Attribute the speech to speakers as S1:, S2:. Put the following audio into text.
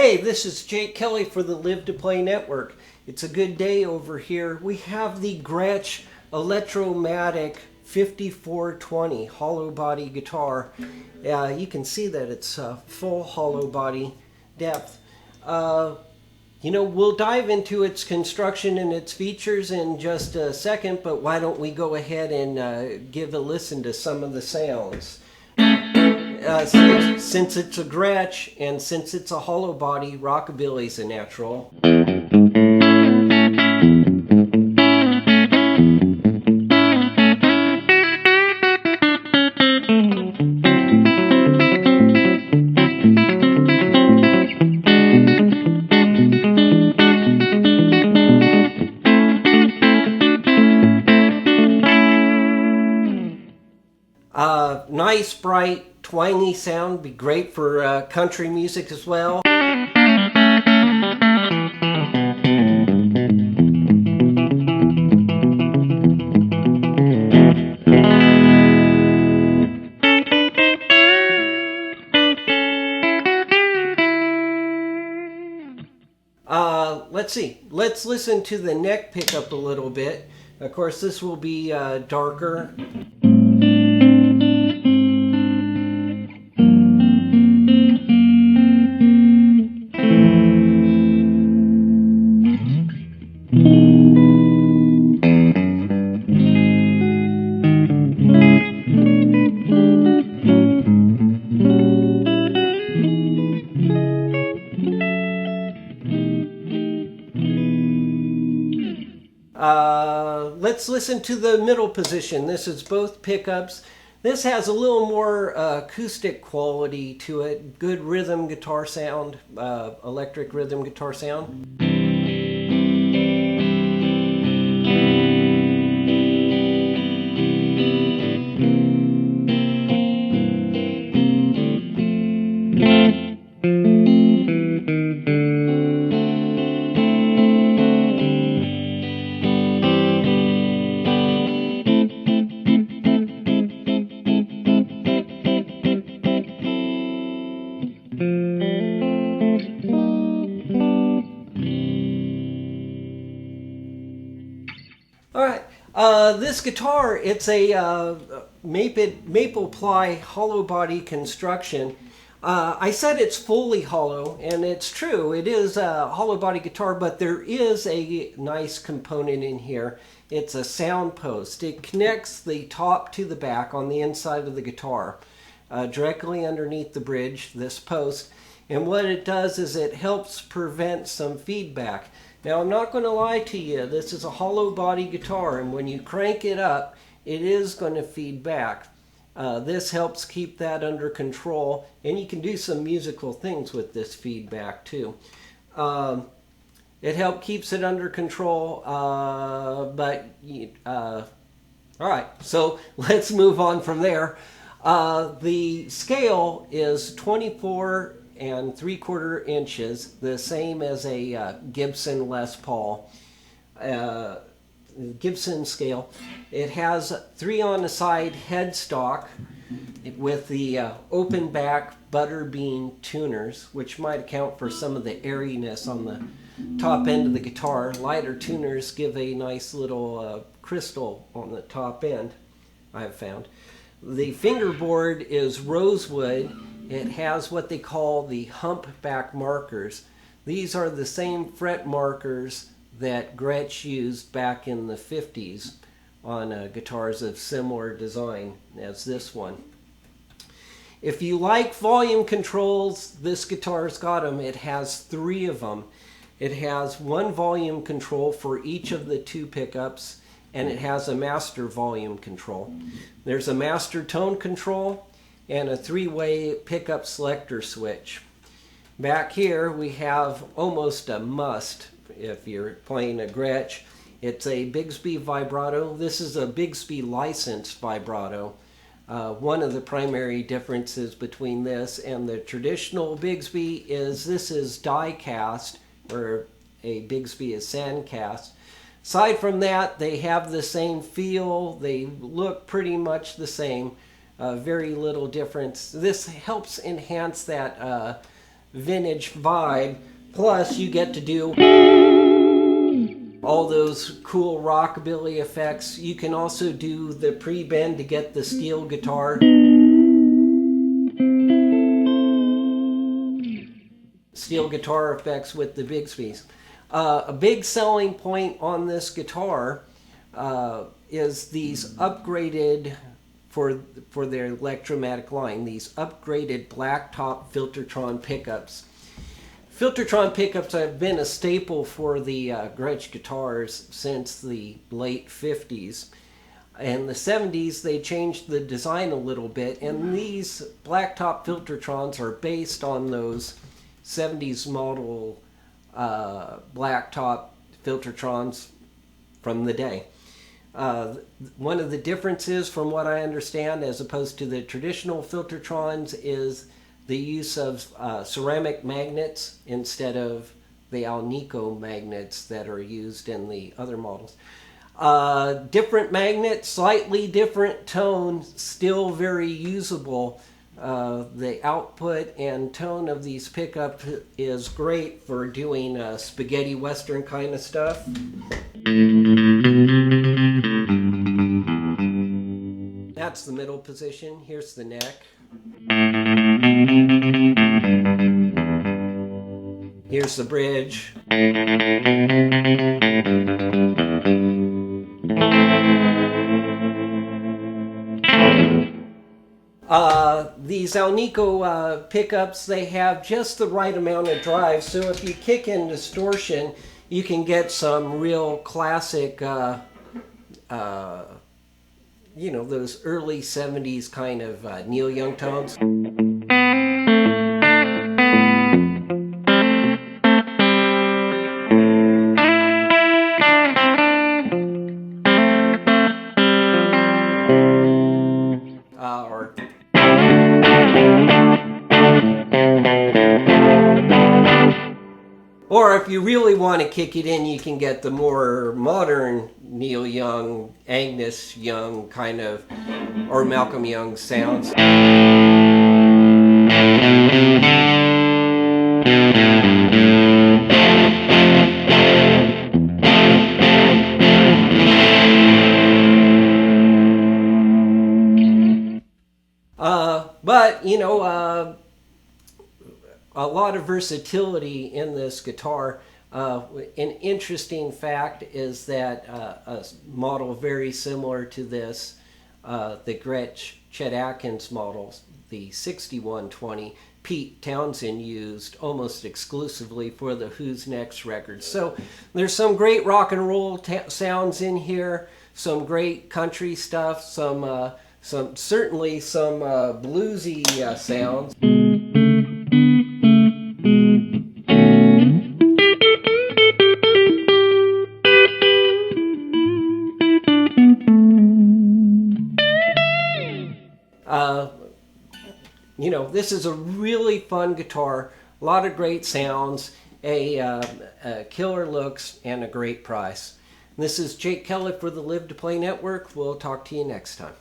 S1: Hey, this is Jake Kelly for the Live to Play Network. It's a good day over here. We have the Gretsch Electromatic 5420 hollow body guitar. You can see that it's full hollow body depth. We'll dive into its construction and its features in just a second, but why don't we go ahead and give a listen to some of the sounds. Since it's a Gretsch and since it's a hollow body, rockabilly's a natural. Nice, bright, twangy sound. Be great for country music as well. Let's see. Let's listen to the neck pickup a little bit. Of course, this will be darker. Let's listen to the middle position. This is both pickups. This has a little more acoustic quality to it. Good rhythm guitar sound, electric rhythm guitar sound. Alright, this guitar, it's a maple ply hollow body construction. I said it's fully hollow, and it's true. It is a hollow body guitar, but there is a nice component in here. It's a sound post. It connects the top to the back on the inside of the guitar, directly underneath the bridge, this post. And what it does is it helps prevent some feedback. Now, I'm not going to lie to you, this is a hollow body guitar, and when you crank it up, it is going to feed back. This helps keep that under control, and you can do some musical things with this feedback too. It keeps it under control, alright, so let's move on from there. The scale is 24 and 3/4 inches, the same as a Gibson Les Paul Gibson scale. It has 3 on the side headstock with the open back butterbean tuners, which might account for some of the airiness on the top end of the guitar. Lighter tuners give a nice little crystal on the top end, I've found. The fingerboard is rosewood. It has what they call the humpback markers. These are the same fret markers that Gretsch used back in the 50s on guitars of similar design as this one. If you like volume controls, this guitar's got them. It has 3 of them. It has 1 volume control for each of the 2 pickups, and it has a master volume control. There's a master tone control and a 3-way pickup selector switch. Back here we have almost a must if you're playing a Gretsch. It's a Bigsby vibrato. This is a Bigsby licensed vibrato. One of the primary differences between this and the traditional Bigsby is this is die cast, where a Bigsby is sand cast. Aside from that, they have the same feel. They look pretty much the same. Very little difference. This helps enhance that vintage vibe. Plus, you get to do all those cool rockabilly effects. You can also do the pre-bend to get the steel guitar. Steel guitar effects with the Bigsby's. A big selling point on this guitar is these upgraded, for their Electromatic line, these upgraded blacktop Filtertron pickups. Filtertron pickups have been a staple for the Gretsch guitars since the late 50s. In the 70s, they changed the design a little bit, and these blacktop Filtertrons are based on those 70s model blacktop Filtertrons from the day. One of the differences, from what I understand, as opposed to the traditional Filtertrons, is the use of ceramic magnets instead of the Alnico magnets that are used in the other models. Different magnets, slightly different tone, still very usable. The output and tone of these pickups is great for doing spaghetti western kind of stuff. That's the middle position. Here's the neck. Here's the bridge. These Alnico pickups, they have just the right amount of drive, so if you kick in distortion, you can get some real classic, you know, those early 70s kind of Neil Young tones. Or if you really want to kick it in, you can get the more modern Neil Young, Angus Young kind of, or Malcolm Young sounds. But, you know, a lot of versatility in this guitar. An interesting fact is that a model very similar to this, the Gretsch Chet Atkins model, the 6120, Pete Townsend used almost exclusively for the Who's Next record. So there's some great rock and roll sounds in here, some great country stuff, certainly some bluesy sounds. You know, this is a really fun guitar, a lot of great sounds, a killer looks, and a great price. This is Jake Kelly for the Live to Play Network. We'll talk to you next time.